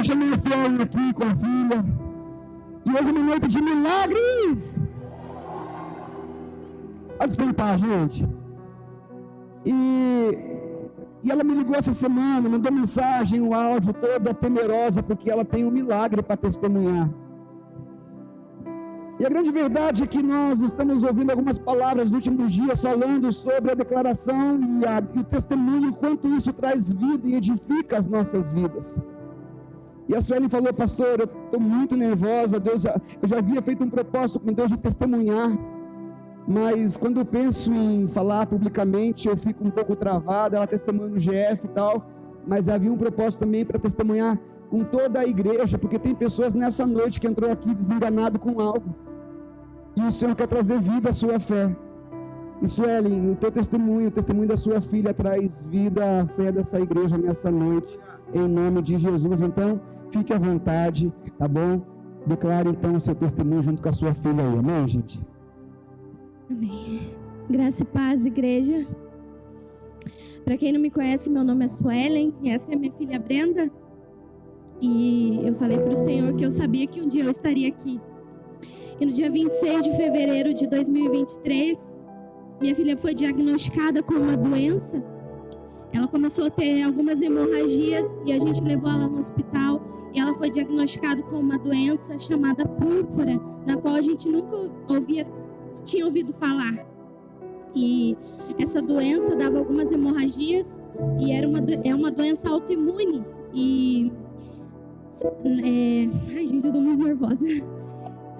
Hoje amanheceu aqui com a filha. E hoje é uma noite de milagres. Pode sentar, gente. E ela me ligou essa semana, mandou mensagem, um áudio, toda temerosa, porque ela tem um milagre para testemunhar. E a grande verdade é que nós estamos ouvindo algumas palavras nos últimos dias falando sobre a declaração e o testemunho, quanto isso traz vida e edifica as nossas vidas. E a Sueli falou: pastor, eu estou muito nervosa, eu já havia feito um propósito com Deus de testemunhar, mas quando eu penso em falar publicamente, eu fico um pouco travada. Ela testemunha no GF e tal, mas havia um propósito também para testemunhar com toda a igreja, porque tem pessoas nessa noite que entrou aqui desenganado com algo, e o Senhor quer trazer vida à sua fé. E Sueli, o teu testemunho, o testemunho da sua filha traz vida à fé dessa igreja nessa noite, em nome de Jesus. Então, fique à vontade, tá bom? Declare então o seu testemunho junto com a sua filha aí, amém, gente? Amém. Graça e paz, igreja. Para quem não me conhece, meu nome é Suelen e essa é minha filha Brenda. E eu falei para o Senhor que eu sabia que um dia eu estaria aqui. E no dia 26 de fevereiro de 2023, minha filha foi diagnosticada com uma doença. Ela começou a ter algumas hemorragias e a gente levou ela no hospital. E ela foi diagnosticada com uma doença chamada púrpura, na qual a gente nunca tinha ouvido falar. E essa doença dava algumas hemorragias e é uma doença autoimune. E ai, gente, eu tô muito nervosa.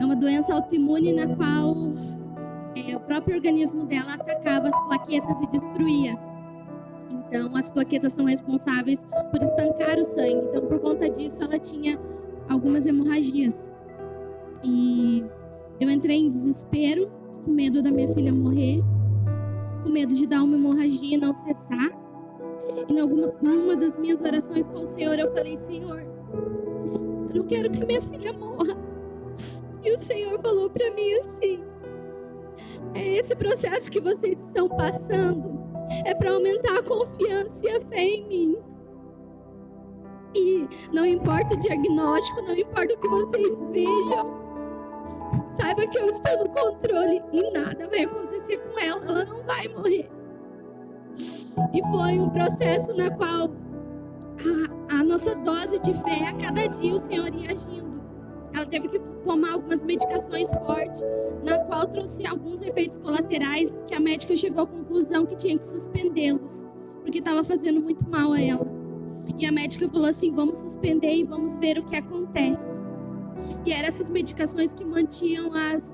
É uma doença autoimune na qual o próprio organismo dela atacava as plaquetas e destruía. Então, as plaquetas são responsáveis por estancar o sangue. Então, por conta disso, ela tinha algumas hemorragias. E eu entrei em desespero, com medo da minha filha morrer, com medo de dar uma hemorragia e não cessar. E em uma das minhas orações com o Senhor, eu falei: Senhor, eu não quero que minha filha morra. E o Senhor falou para mim assim: esse processo que vocês estão passando é para aumentar a confiança e a fé em mim. E não importa o diagnóstico, não importa o que vocês vejam, saiba que eu estou no controle e nada vai acontecer com ela. Ela não vai morrer. E foi um processo na qual a nossa dose de fé, a cada dia o Senhor ia agindo. Ela teve que tomar algumas medicações fortes, na qual trouxe alguns efeitos colaterais que a médica chegou à conclusão que tinha que suspendê-los, porque estava fazendo muito mal a ela. E a médica falou assim: vamos suspender e vamos ver o que acontece. E eram essas medicações que mantinham as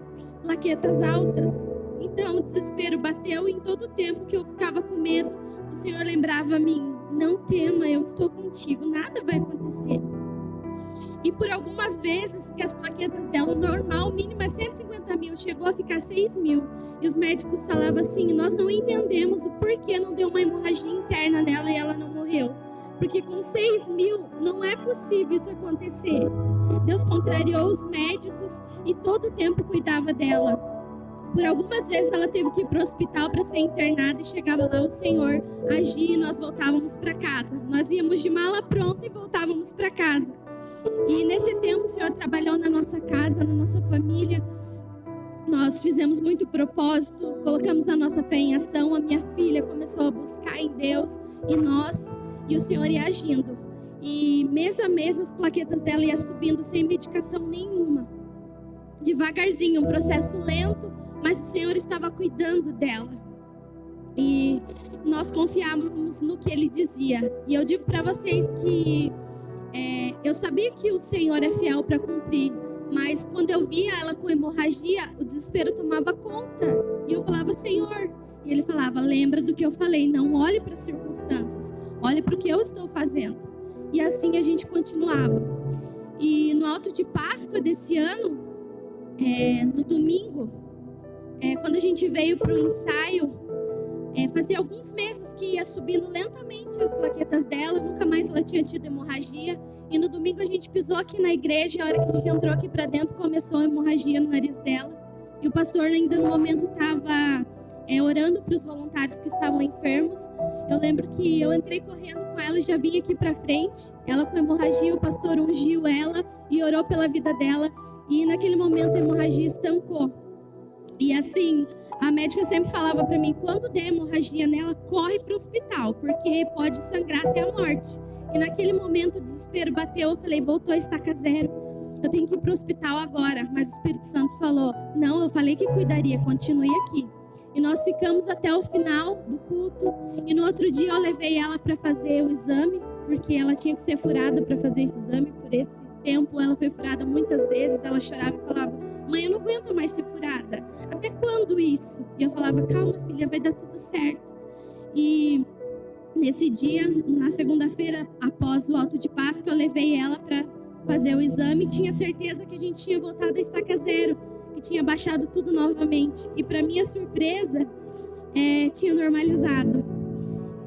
plaquetas altas. Então o desespero bateu, e em todo o tempo que eu ficava com medo, o Senhor lembrava a mim: não tema, eu estou contigo, nada vai acontecer. E por algumas vezes que as plaquetas dela, normal, mínima 150 mil, chegou a ficar 6 mil. E os médicos falavam assim: nós não entendemos o porquê não deu uma hemorragia interna nela e ela não morreu. Porque com 6 mil não é possível isso acontecer. Deus contrariou os médicos e todo o tempo cuidava dela. Por algumas vezes ela teve que ir para o hospital para ser internada e chegava lá o Senhor agia e nós voltávamos para casa. Nós íamos de mala pronta e voltávamos para casa. E nesse tempo o Senhor trabalhou na nossa casa, na nossa família. Nós fizemos muito propósito, colocamos a nossa fé em ação. A minha filha começou a buscar em Deus e o Senhor ia agindo. E mês a mês as plaquetas dela iam subindo sem medicação nenhuma. Devagarzinho, um processo lento, mas o Senhor estava cuidando dela. E nós confiávamos no que Ele dizia. E eu digo para vocês que eu sabia que o Senhor é fiel para cumprir. Mas quando eu via ela com hemorragia, o desespero tomava conta. E eu falava: Senhor. E Ele falava: lembra do que eu falei. Não olhe para as circunstâncias. Olhe para o que eu estou fazendo. E assim a gente continuava. E no alto de Páscoa desse ano, no domingo, quando a gente veio para o ensaio, fazia alguns meses que ia subindo lentamente as plaquetas dela, nunca mais ela tinha tido hemorragia. E no domingo a gente pisou aqui na igreja, e a hora que a gente entrou aqui para dentro, começou a hemorragia no nariz dela. E o pastor ainda no momento estava orando para os voluntários que estavam enfermos. Eu lembro que eu entrei correndo com ela e já vim aqui para frente. Ela com hemorragia, o pastor ungiu ela e orou pela vida dela. E naquele momento a hemorragia estancou. E assim, a médica sempre falava para mim, quando der hemorragia nela, corre para o hospital, porque pode sangrar até a morte. E naquele momento o desespero bateu, eu falei, voltou a estaca zero. Eu tenho que ir para o hospital agora. Mas o Espírito Santo falou, não, eu falei que cuidaria, continue aqui. E nós ficamos até o final do culto. E no outro dia eu levei ela para fazer o exame, porque ela tinha que ser furada para fazer esse exame. Por esse tempo ela foi furada muitas vezes. Ela chorava e falava, mãe, eu não aguento mais ser furada. Até quando isso? E eu falava, calma filha, vai dar tudo certo. E nesse dia, na segunda-feira, após o alto de Páscoa, eu levei ela para fazer o exame. Tinha certeza que a gente tinha voltado a estaca zero, que tinha baixado tudo novamente. E para minha surpresa, tinha normalizado.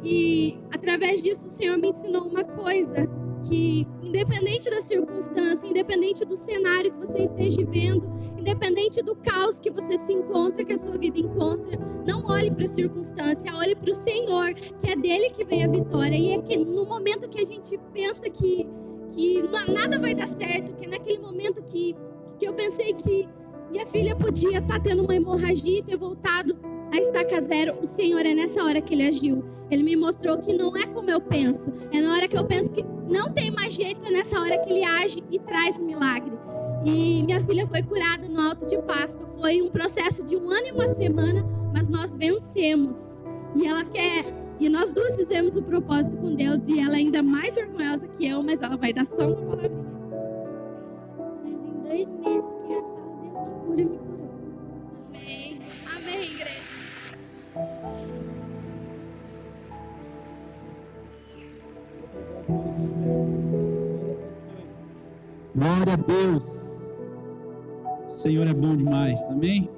E através disso o Senhor me ensinou uma coisa, que independente da circunstância, independente do cenário que você esteja vendo, independente do caos que você se encontra, que a sua vida encontra, não olhe para a circunstância, olhe para o Senhor, que é dele que vem a vitória. E é que no momento que a gente pensa que nada vai dar certo, que é naquele momento que eu pensei que minha filha podia estar tendo uma hemorragia e ter voltado a estaca zero, o Senhor, é nessa hora que Ele agiu. Ele me mostrou que não é como eu penso, é na hora que eu penso que não tem mais jeito, é nessa hora que Ele age e traz o milagre. E minha filha foi curada no alto de Páscoa. Foi um processo de 1 ano e 1 semana, mas nós vencemos. E nós duas fizemos o propósito com Deus, e ela é ainda mais vergonhosa que eu, mas ela vai dar só uma palavrinha. Fazem 2 meses que ela fala, Deus que cura, me curou. Amém. Amém, igreja. Glória a Deus. O Senhor é bom demais, amém?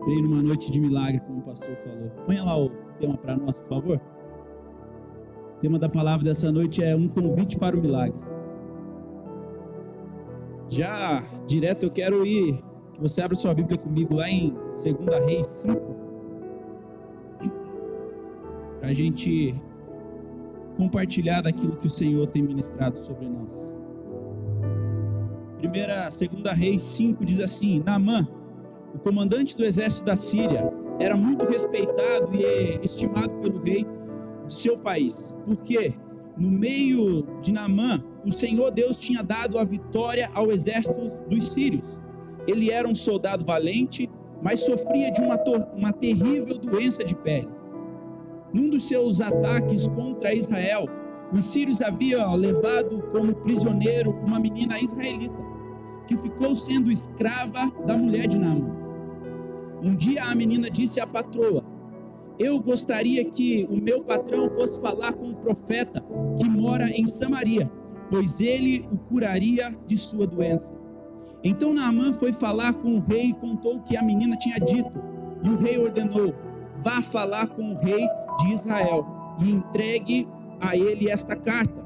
Creio numa noite de milagre, como o pastor falou. Põe lá o tema para nós, por favor. O tema da palavra dessa noite é um convite para o milagre. Já direto eu quero que você abra sua Bíblia comigo lá em 2 Reis 5, para a gente compartilhar daquilo que o Senhor tem ministrado sobre nós. 2 Reis 5 diz assim: Naamã, o comandante do exército da Síria, era muito respeitado e estimado pelo rei de seu país, porque no meio de Naamã, o Senhor Deus tinha dado a vitória ao exército dos sírios. Ele era um soldado valente, mas sofria de uma terrível doença de pele. Num dos seus ataques contra Israel, os sírios haviam levado como prisioneiro uma menina israelita, que ficou sendo escrava da mulher de Naamã. Um dia a menina disse à patroa: eu gostaria que o meu patrão fosse falar com o profeta que mora em Samaria, pois ele o curaria de sua doença. Então Naamã foi falar com o rei e contou o que a menina tinha dito. E o rei ordenou: vá falar com o rei de Israel e entregue a ele esta carta.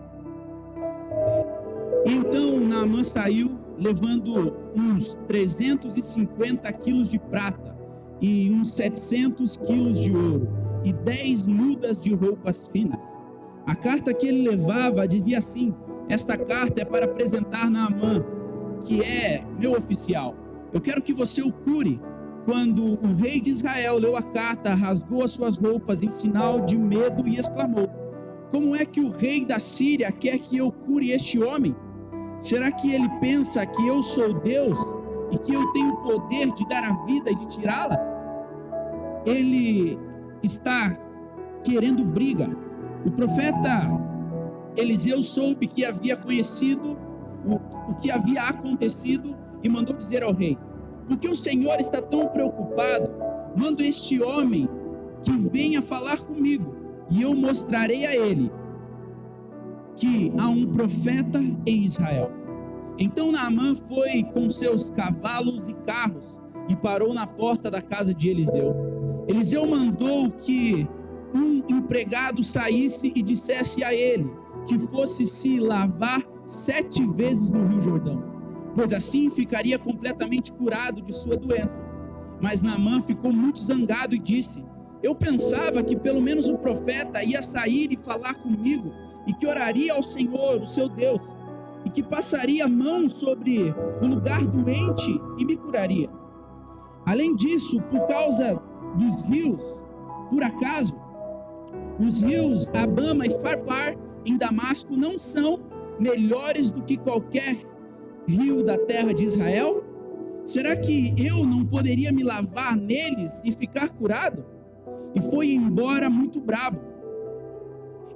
Então Naamã saiu levando uns 350 quilos de prata e uns 700 quilos de ouro e 10 mudas de roupas finas. A carta que ele levava dizia assim: esta carta é para apresentar Naamã, que é meu oficial. Eu quero que você o cure. Quando o rei de Israel leu a carta, rasgou as suas roupas em sinal de medo e exclamou: como é que o rei da Síria quer que eu cure este homem? Será que ele pensa que eu sou Deus e que eu tenho o poder de dar a vida e de tirá-la? Ele está querendo briga. O profeta Eliseu soube que havia conhecido o que havia acontecido e mandou dizer ao rei: porque o Senhor está tão preocupado, manda este homem que venha falar comigo, e eu mostrarei a ele que há um profeta em Israel. Então Naamã foi com seus cavalos e carros e parou na porta da casa de Eliseu. Eliseu mandou que um empregado saísse e dissesse a ele que fosse se lavar 7 vezes no Rio Jordão, pois assim ficaria completamente curado de sua doença. Mas Naamã ficou muito zangado e disse: eu pensava que pelo menos o profeta ia sair e falar comigo, e que oraria ao Senhor, o seu Deus, e que passaria a mão sobre o lugar doente e me curaria. Além disso, por causa dos rios, por acaso, os rios Abama e Farpar em Damasco não são melhores do que qualquer rio da terra de Israel? Será que eu não poderia me lavar neles e ficar curado? E foi embora muito brabo.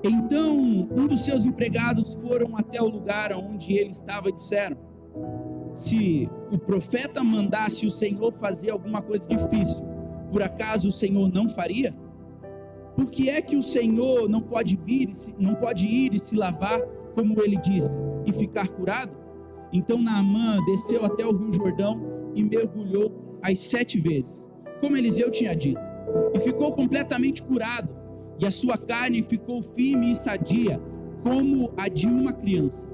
Então, um dos seus empregados foram até o lugar onde ele estava e disseram: se o profeta mandasse o Senhor fazer alguma coisa difícil, por acaso o Senhor não faria? Por que é que o Senhor não pode ir e se lavar, como ele disse, e ficar curado? Então Naamã desceu até o rio Jordão e mergulhou as 7 vezes, como Eliseu tinha dito, e ficou completamente curado, e a sua carne ficou firme e sadia, como a de uma criança.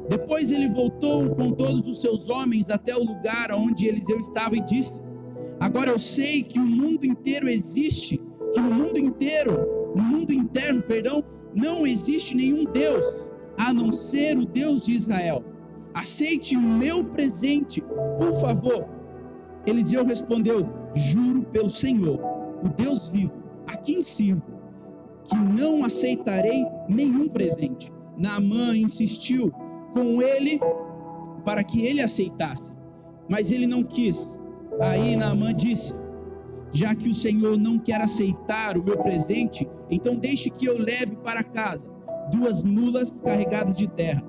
Depois ele voltou com todos os seus homens até o lugar onde Eliseu estava e disse: agora eu sei que o mundo inteiro existe, que no mundo interno, não existe nenhum Deus, a não ser o Deus de Israel. Aceite o meu presente, por favor. Eliseu respondeu: juro pelo Senhor, o Deus vivo, a quem sirvo, que não aceitarei nenhum presente. Naamã insistiu com ele para que ele aceitasse, mas ele não quis. Aí Naamã disse: já que o Senhor não quer aceitar o meu presente, então deixe que eu leve para casa 2 mulas carregadas de terra,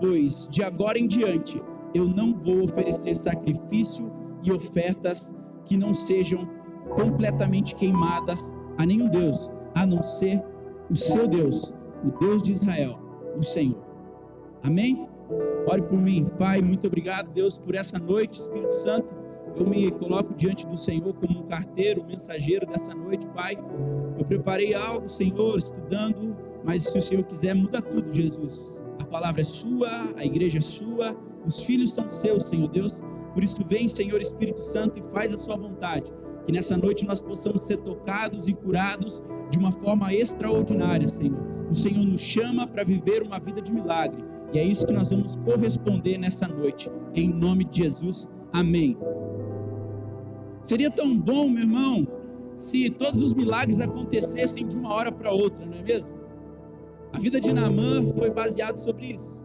pois de agora em diante eu não vou oferecer sacrifício e ofertas que não sejam completamente queimadas a nenhum Deus, a não ser o seu Deus, o Deus de Israel, o Senhor. Amém? Ore por mim. Pai, muito obrigado, Deus, por essa noite. Espírito Santo, eu me coloco diante do Senhor como um carteiro, um mensageiro dessa noite, Pai. Eu preparei algo, Senhor, estudando, mas se o Senhor quiser, muda tudo, Jesus. A palavra é sua, a igreja é sua, os filhos são seus, Senhor Deus. Por isso vem, Senhor Espírito Santo, e faz a sua vontade. Que nessa noite nós possamos ser tocados e curados de uma forma extraordinária, Senhor. O Senhor nos chama para viver uma vida de milagre. E é isso que nós vamos corresponder nessa noite. Em nome de Jesus, amém. Seria tão bom, meu irmão, se todos os milagres acontecessem de uma hora para outra, não é mesmo? A vida de Naamã foi baseada sobre isso.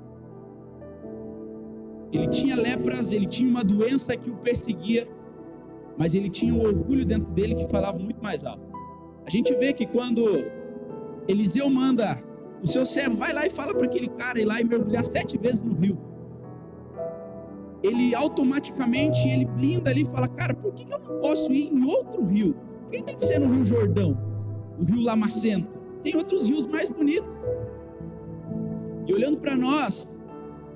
Ele tinha lepras, ele tinha uma doença que o perseguia, mas ele tinha um orgulho dentro dele que falava muito mais alto. A gente vê que quando Eliseu manda o seu servo, vai lá e fala para aquele cara ir lá e mergulhar 7 vezes no rio, ele automaticamente, ele blinda ali e fala: cara, por que eu não posso ir em outro rio? Por que tem que ser no Rio Jordão, o Rio Lamacento? Tem outros rios mais bonitos. E olhando para nós,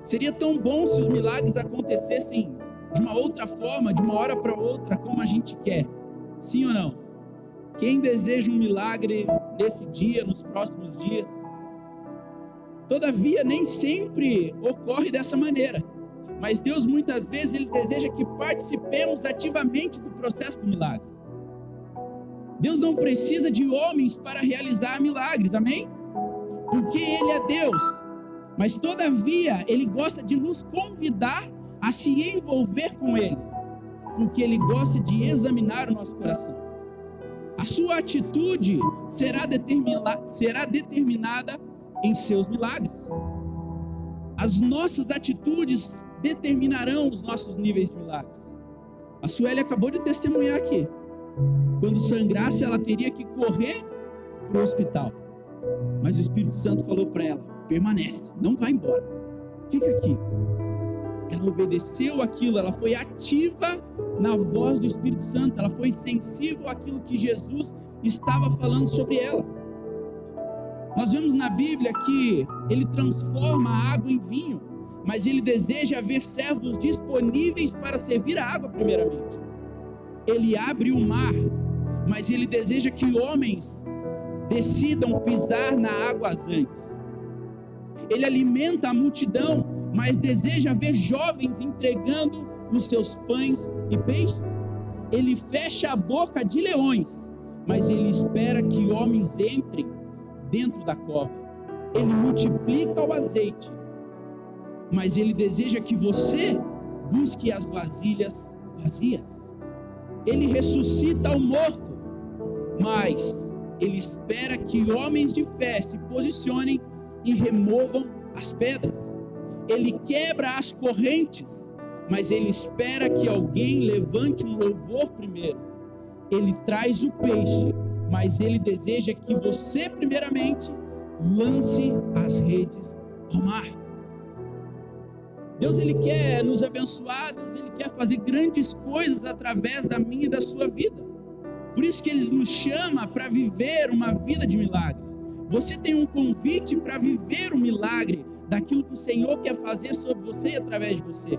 seria tão bom se os milagres acontecessem de uma outra forma, de uma hora para outra, como a gente quer. Sim ou não? Quem deseja um milagre nesse dia, nos próximos dias? Todavia, nem sempre ocorre dessa maneira. Mas Deus, muitas vezes, Ele deseja que participemos ativamente do processo do milagre. Deus não precisa de homens para realizar milagres, amém? Porque Ele é Deus. Mas, todavia, Ele gosta de nos convidar a se envolver com Ele, porque Ele gosta de examinar o nosso coração. A sua atitude será determinada em seus milagres. As nossas atitudes determinarão os nossos níveis de milagres. A Sueli acabou de testemunhar aqui. Quando sangrasse, ela teria que correr para o hospital. Mas o Espírito Santo falou para ela: permanece, não vai embora, fica aqui. Ela obedeceu aquilo, ela foi ativa na voz do Espírito Santo, ela foi sensível àquilo que Jesus estava falando sobre ela. Nós vemos na Bíblia que Ele transforma a água em vinho, mas Ele deseja ver servos disponíveis para servir a água primeiramente. Ele abre o mar, mas Ele deseja que homens decidam pisar na água antes. Ele alimenta a multidão, mas deseja ver jovens entregando os seus pães e peixes. Ele fecha a boca de leões, mas ele espera que homens entrem dentro da cova. Ele multiplica o azeite, mas ele deseja que você busque as vasilhas vazias. Ele ressuscita o morto, mas ele espera que homens de fé se posicionem e removam as pedras. Ele quebra as correntes, mas ele espera que alguém levante um louvor primeiro. Ele traz o peixe, mas ele deseja que você primeiramente lance as redes ao mar. Deus, ele quer nos abençoar, Deus, ele quer fazer grandes coisas através da minha e da sua vida. Por isso que ele nos chama para viver uma vida de milagres. Você tem um convite para viver o milagre daquilo que o Senhor quer fazer sobre você e através de você.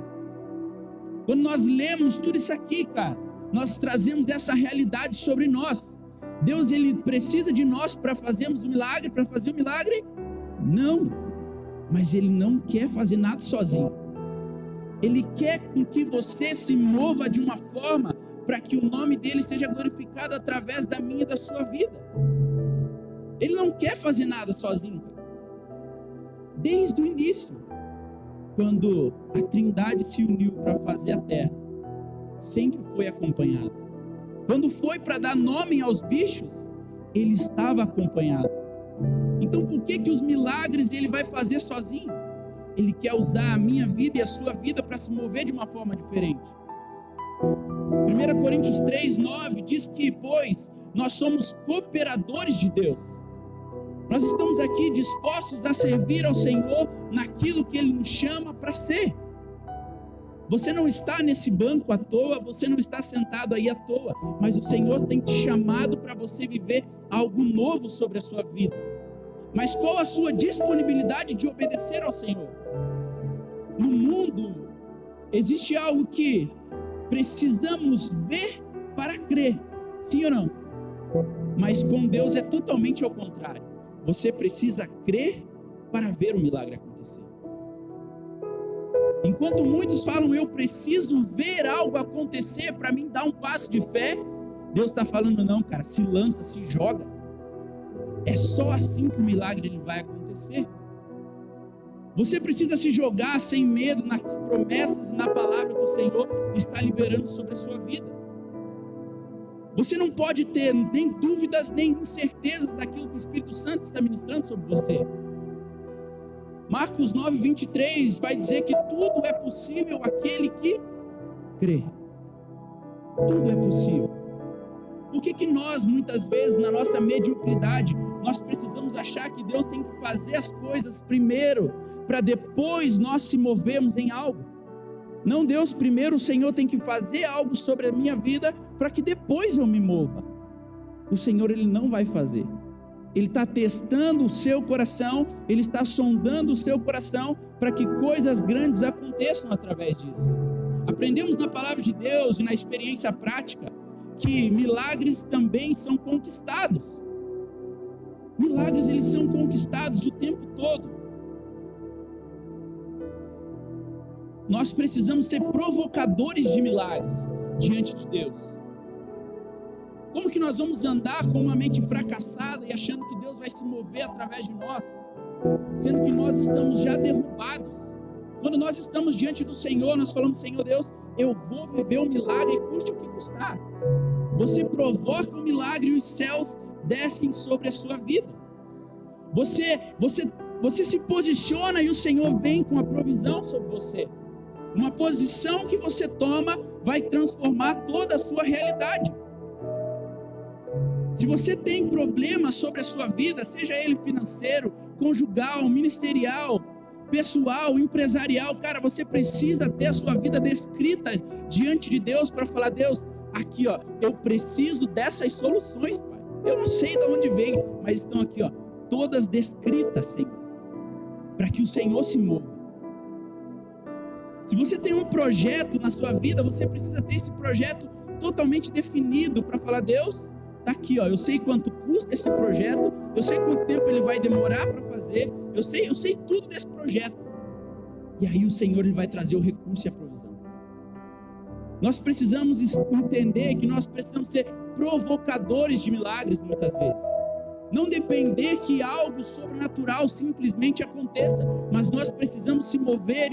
Quando nós lemos tudo isso aqui, cara, nós trazemos essa realidade sobre nós. Deus, ele precisa de nós para fazermos o milagre, para fazer o milagre? Não, mas ele não quer fazer nada sozinho. Ele quer com que você se mova de uma forma para que o nome dele seja glorificado através da minha e da sua vida. Ele não quer fazer nada sozinho. Desde o início, quando a Trindade se uniu para fazer a terra, sempre foi acompanhado. Quando foi para dar nome aos bichos, ele estava acompanhado. Então por que os milagres ele vai fazer sozinho? Ele quer usar a minha vida e a sua vida para se mover de uma forma diferente. 1 Coríntios 3:9 diz que, pois, nós somos cooperadores de Deus. Nós estamos aqui dispostos a servir ao Senhor naquilo que Ele nos chama para ser. Você não está nesse banco à toa, você não está sentado aí à toa, mas o Senhor tem te chamado para você viver algo novo sobre a sua vida. Mas qual a sua disponibilidade de obedecer ao Senhor? No mundo existe algo que precisamos ver para crer, sim ou não? Mas com Deus é totalmente ao contrário. Você precisa crer para ver o milagre acontecer. Enquanto muitos falam, eu preciso ver algo acontecer para mim dar um passo de fé, Deus está falando, não, cara, se lança, se joga. É só assim que o milagre ele vai acontecer. Você precisa se jogar sem medo nas promessas e na palavra que o Senhor está liberando sobre a sua vida. Você não pode ter nem dúvidas, nem incertezas daquilo que o Espírito Santo está ministrando sobre você. Marcos 9:23 vai dizer que tudo é possível àquele que crê. Tudo é possível. Por que nós, muitas vezes, na nossa mediocridade, nós precisamos achar que Deus tem que fazer as coisas primeiro, para depois nós se movermos em algo? Não, Deus, primeiro o Senhor tem que fazer algo sobre a minha vida, para que depois eu me mova. O Senhor, Ele não vai fazer. Ele está testando o seu coração, Ele está sondando o seu coração, para que coisas grandes aconteçam através disso. Aprendemos na palavra de Deus e na experiência prática, que milagres também são conquistados. Milagres, eles são conquistados o tempo todo. Nós precisamos ser provocadores de milagres diante de Deus. Como que nós vamos andar com uma mente fracassada e achando que Deus vai se mover através de nós, sendo que nós estamos já derrubados? Quando nós estamos diante do Senhor, nós falamos, Senhor Deus, eu vou viver um milagre, custe o que custar. Você provoca um milagre e os céus descem sobre a sua vida. Você se posiciona e o Senhor vem com a provisão sobre você. Uma posição que você toma vai transformar toda a sua realidade. Se você tem problemas sobre a sua vida, seja ele financeiro, conjugal, ministerial, pessoal, empresarial, cara, você precisa ter a sua vida descrita diante de Deus para falar, Deus, aqui ó, eu preciso dessas soluções, Pai. Eu não sei de onde vem, mas estão aqui ó, todas descritas, Senhor, para que o Senhor se mova. Se você tem um projeto na sua vida, você precisa ter esse projeto totalmente definido para falar, Deus, tá aqui ó, eu sei quanto custa esse projeto, eu sei quanto tempo ele vai demorar para fazer, eu sei tudo desse projeto. E aí o Senhor ele vai trazer o recurso e a provisão. Nós precisamos entender que nós precisamos ser provocadores de milagres muitas vezes. Não depender que algo sobrenatural simplesmente aconteça, mas nós precisamos se mover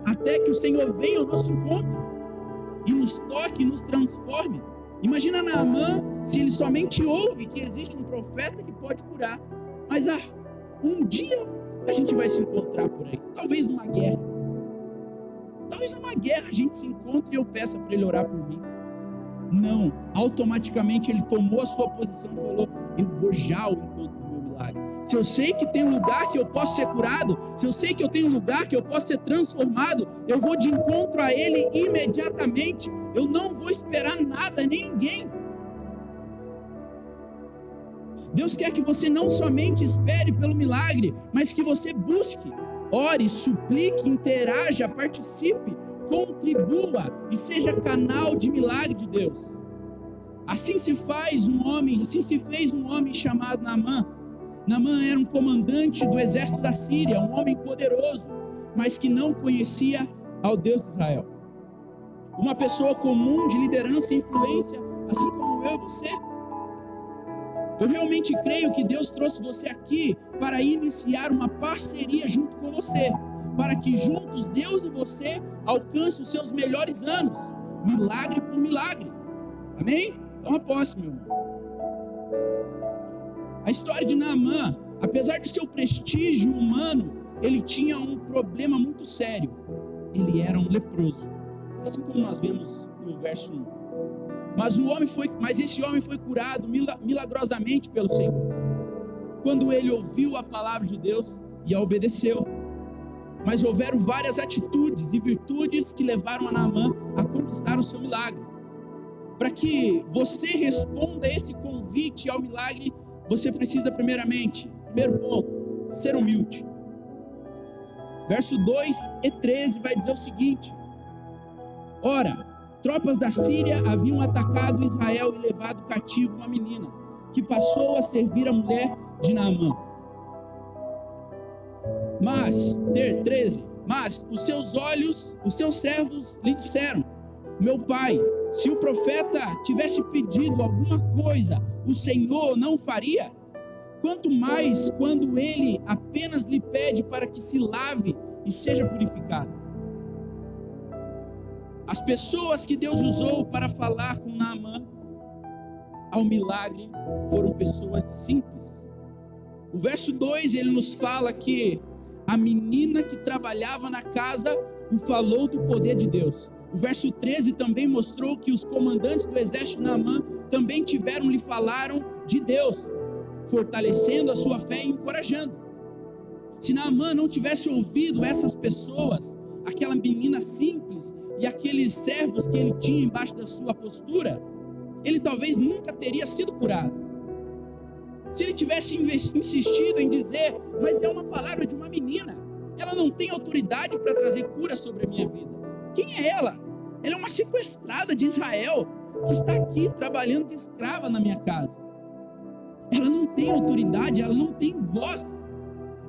até que o Senhor venha ao nosso encontro e nos toque, nos transforme. Imagina Naamã, se ele somente ouve que existe um profeta que pode curar, mas um dia a gente vai se encontrar por aí, talvez numa guerra. Talvez numa guerra a gente se encontre e eu peça para ele orar por mim. Não, automaticamente ele tomou a sua posição e falou: eu vou já ao encontro do meu milagre. Se eu sei que tem um lugar que eu posso ser curado, se eu sei que eu tenho um lugar que eu posso ser transformado, eu vou de encontro a ele imediatamente. Eu não vou esperar nada nem ninguém. Deus quer que você não somente espere pelo milagre, mas que você busque, ore, suplique, interaja, participe, contribua e seja canal de milagre de Deus. Assim se fez um homem chamado Naamã. Naamã era um comandante do exército da Síria, um homem poderoso, mas que não conhecia ao Deus de Israel. Uma pessoa comum de liderança e influência, assim como eu e você. Eu realmente creio que Deus trouxe você aqui para iniciar uma parceria junto com você, para que juntos Deus e você alcancem os seus melhores anos, milagre por milagre. Amém? Toma posse, meu irmão. A história de Naamã, apesar de seu prestígio humano, ele tinha um problema muito sério. Ele era um leproso, assim como nós vemos no verso 1. Mas esse homem foi curado milagrosamente pelo Senhor, quando ele ouviu a palavra de Deus e a obedeceu. Mas houveram várias atitudes e virtudes que levaram a Naamã a conquistar o seu milagre. Para que você responda a esse convite ao milagre, você precisa primeiro ponto, ser humilde. Verso 2 e 13 vai dizer o seguinte: ora, tropas da Síria haviam atacado Israel e levado cativo uma menina, que passou a servir a mulher de Naamã. Mas os seus servos lhe disseram: meu pai, se o profeta tivesse pedido alguma coisa, o Senhor não faria? Quanto mais quando ele apenas lhe pede para que se lave e seja purificado. As pessoas que Deus usou para falar com Naamã ao milagre foram pessoas simples. O verso 2, ele nos fala que a menina que trabalhava na casa o falou do poder de Deus. O verso 13 também mostrou que os comandantes do exército de Naamã também lhe falaram de Deus, fortalecendo a sua fé e encorajando. Se Naamã não tivesse ouvido essas pessoas, aquela menina simples e aqueles servos que ele tinha embaixo da sua postura, ele talvez nunca teria sido curado. Se ele tivesse insistido em dizer: mas é uma palavra de uma menina, ela não tem autoridade para trazer cura sobre a minha vida. Quem é ela? Ela é uma sequestrada de Israel, que está aqui trabalhando de escrava na minha casa. Ela não tem autoridade, ela não tem voz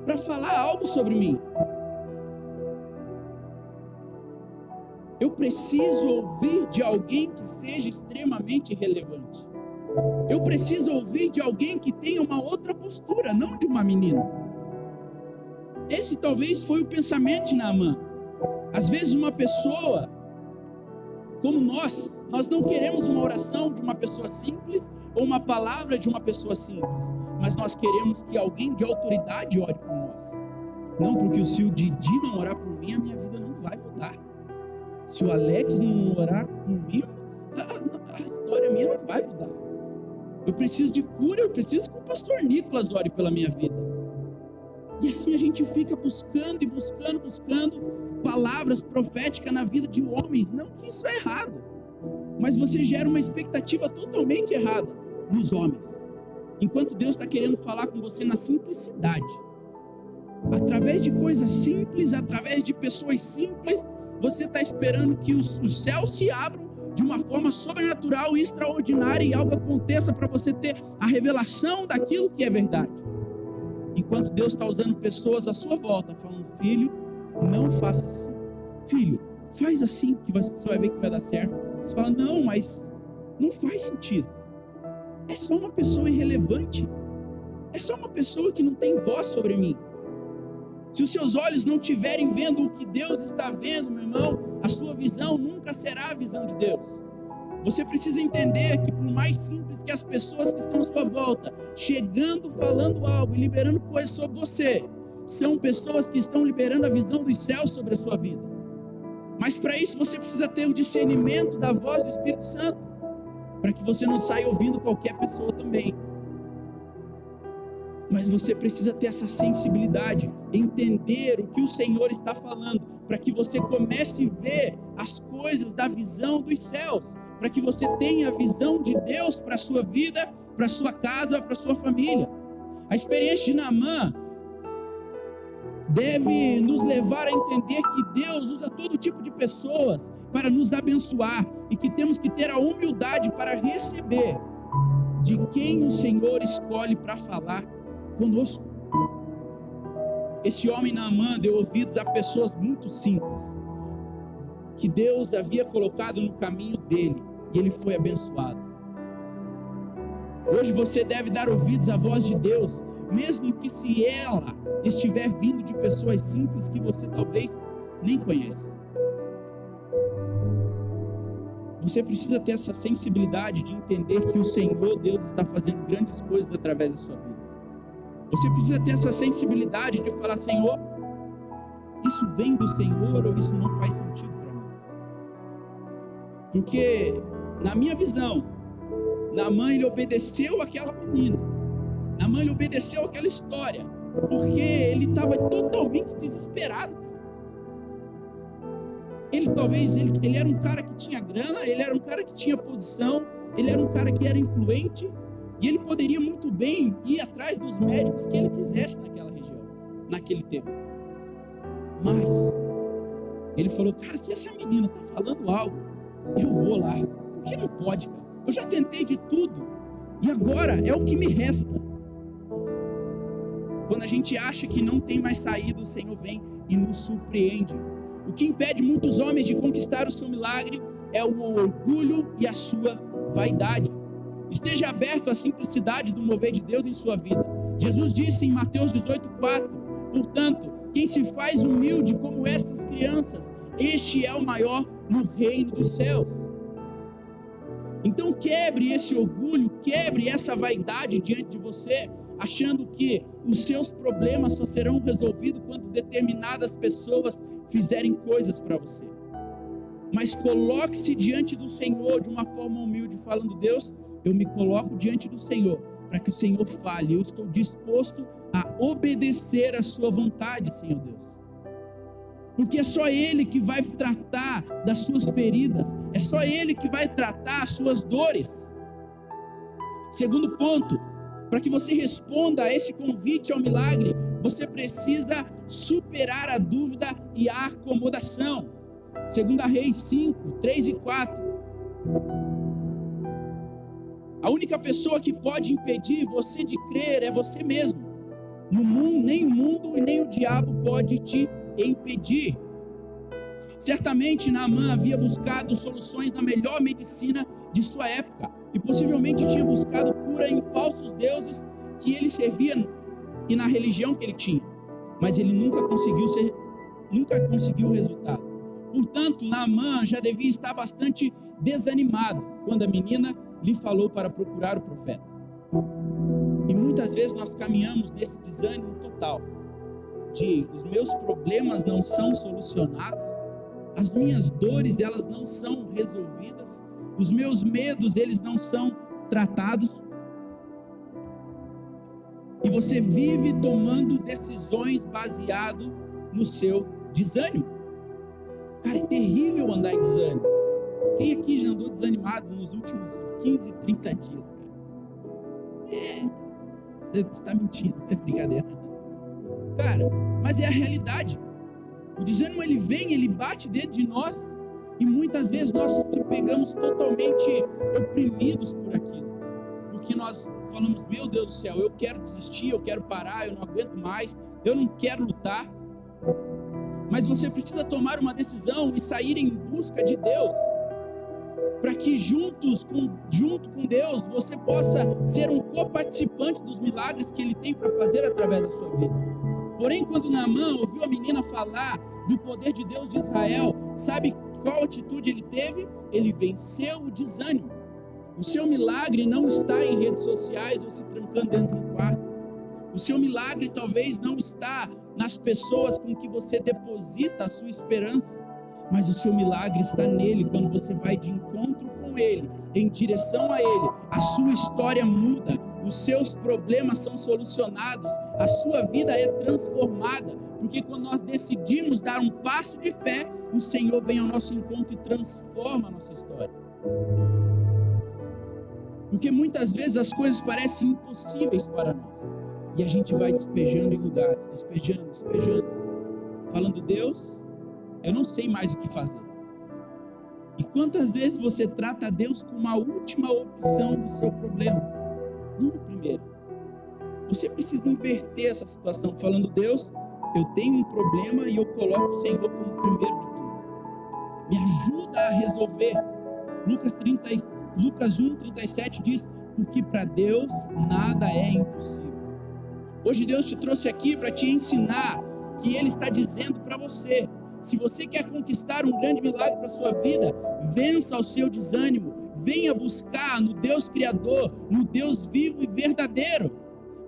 para falar algo sobre mim. Eu preciso ouvir de alguém que seja extremamente relevante. Eu preciso ouvir de alguém que tenha uma outra postura, não de uma menina. Esse talvez foi o pensamento de Naamã. Às vezes uma pessoa como nós não queremos uma oração de uma pessoa simples ou uma palavra de uma pessoa simples, mas nós queremos que alguém de autoridade ore por nós. Não, porque se o Didi não orar por mim, a minha vida não vai mudar. Se o Alex não orar por mim, a história minha não vai mudar. Eu preciso de cura, eu preciso que o pastor Nicolas ore pela minha vida. E assim a gente fica buscando palavras proféticas na vida de homens. Não que isso é errado, mas você gera uma expectativa totalmente errada nos homens, enquanto Deus está querendo falar com você na simplicidade. Através de coisas simples, através de pessoas simples, você está esperando que os céus se abram de uma forma sobrenatural e extraordinária e algo aconteça para você ter a revelação daquilo que é verdade. Enquanto Deus está usando pessoas à sua volta, falando: filho, não faça assim. Filho, faz assim que você vai ver que vai dar certo. Você fala, não, mas não faz sentido. É só uma pessoa irrelevante. É só uma pessoa que não tem voz sobre mim. Se os seus olhos não estiverem vendo o que Deus está vendo, meu irmão, a sua visão nunca será a visão de Deus. Você precisa entender que por mais simples que as pessoas que estão à sua volta, chegando, falando algo e liberando coisas sobre você, são pessoas que estão liberando a visão dos céus sobre a sua vida. Mas para isso você precisa ter o discernimento da voz do Espírito Santo, para que você não saia ouvindo qualquer pessoa também. Mas você precisa ter essa sensibilidade, entender o que o Senhor está falando, para que você comece a ver as coisas da visão dos céus, para que você tenha a visão de Deus para a sua vida, para a sua casa, para a sua família. A experiência de Naamã deve nos levar a entender que Deus usa todo tipo de pessoas para nos abençoar e que temos que ter a humildade para receber de quem o Senhor escolhe para falar conosco. Esse homem Naamã deu ouvidos a pessoas muito simples, que Deus havia colocado no caminho dele, e ele foi abençoado. Hoje você deve dar ouvidos à voz de Deus, mesmo que se ela estiver vindo de pessoas simples que você talvez nem conhece. Você precisa ter essa sensibilidade de entender que o Senhor Deus está fazendo grandes coisas através da sua vida. Você precisa ter essa sensibilidade de falar, Senhor, isso vem do Senhor ou isso não faz sentido para mim? Porque, na minha visão, Naamã ele obedeceu aquela menina. Naamã ele obedeceu aquela história, porque ele estava totalmente desesperado. Ele era um cara que tinha grana, ele era um cara que tinha posição, ele era um cara que era influente, e ele poderia muito bem ir atrás dos médicos que ele quisesse naquela região, naquele tempo. Mas ele falou, cara, se essa menina está falando algo, eu vou lá. Porque não pode, cara. Eu já tentei de tudo, e agora é o que me resta. Quando a gente acha que não tem mais saída, o Senhor vem e nos surpreende. O que impede muitos homens de conquistar o seu milagre é o orgulho e a sua vaidade. Esteja aberto à simplicidade do mover de Deus em sua vida. Jesus disse em Mateus 18:4, portanto, quem se faz humilde como essas crianças, este é o maior no reino dos céus. Então quebre esse orgulho, quebre essa vaidade diante de você, achando que os seus problemas só serão resolvidos quando determinadas pessoas fizerem coisas para você. Mas coloque-se diante do Senhor de uma forma humilde, falando, Deus, eu me coloco diante do Senhor, para que o Senhor fale, eu estou disposto a obedecer a sua vontade, Senhor Deus. Porque é só Ele que vai tratar das suas feridas, é só Ele que vai tratar as suas dores. Segundo ponto, para que você responda a esse convite ao milagre, você precisa superar a dúvida e a acomodação. 2 Reis 5, 3 e 4. A única pessoa que pode impedir você de crer é você mesmo. No mundo, nem o mundo e nem o diabo pode te impedir. Certamente Naamã havia buscado soluções na melhor medicina de sua época e possivelmente tinha buscado cura em falsos deuses que ele servia e na religião que ele tinha, mas ele nunca conseguiu o resultado. Portanto, Naamã já devia estar bastante desanimado quando a menina lhe falou para procurar o profeta. E muitas vezes nós caminhamos nesse desânimo total, de os meus problemas não são solucionados, as minhas dores elas não são resolvidas, os meus medos eles não são tratados. E você vive tomando decisões baseado no seu desânimo. Cara, é terrível andar em desânimo. Quem aqui já andou desanimado nos últimos 15, 30 dias, cara? Você está mentindo, é brincadeira. Cara, mas é a realidade. O desânimo ele vem, ele bate dentro de nós e muitas vezes nós se pegamos totalmente oprimidos por aquilo. Porque nós falamos, meu Deus do céu, eu quero desistir, eu quero parar, eu não aguento mais, eu não quero lutar. Mas você precisa tomar uma decisão e sair em busca de Deus, para que junto com Deus você possa ser um coparticipante dos milagres que Ele tem para fazer através da sua vida. Porém, quando Naamã ouviu a menina falar do poder de Deus de Israel, sabe qual atitude ele teve? Ele venceu o desânimo. O seu milagre não está em redes sociais ou se trancando dentro de um quarto. O seu milagre talvez não está nas pessoas com que você deposita a sua esperança, mas o seu milagre está nele. Quando você vai de encontro com Ele, em direção a Ele, a sua história muda, os seus problemas são solucionados, a sua vida é transformada, porque quando nós decidimos dar um passo de fé, o Senhor vem ao nosso encontro e transforma a nossa história. Porque muitas vezes as coisas parecem impossíveis para nós, e a gente vai despejando em lugares, despejando, falando: Deus, eu não sei mais o que fazer. E quantas vezes você trata Deus como a última opção do seu problema, não o primeiro? Você precisa inverter essa situação, falando: Deus, eu tenho um problema e eu coloco o Senhor como primeiro de tudo. Me ajuda a resolver. Lucas 1:37 diz: porque para Deus nada é impossível. Hoje Deus te trouxe aqui para te ensinar que Ele está dizendo para você: se você quer conquistar um grande milagre para a sua vida, vença o seu desânimo, venha buscar no Deus Criador, no Deus vivo e verdadeiro.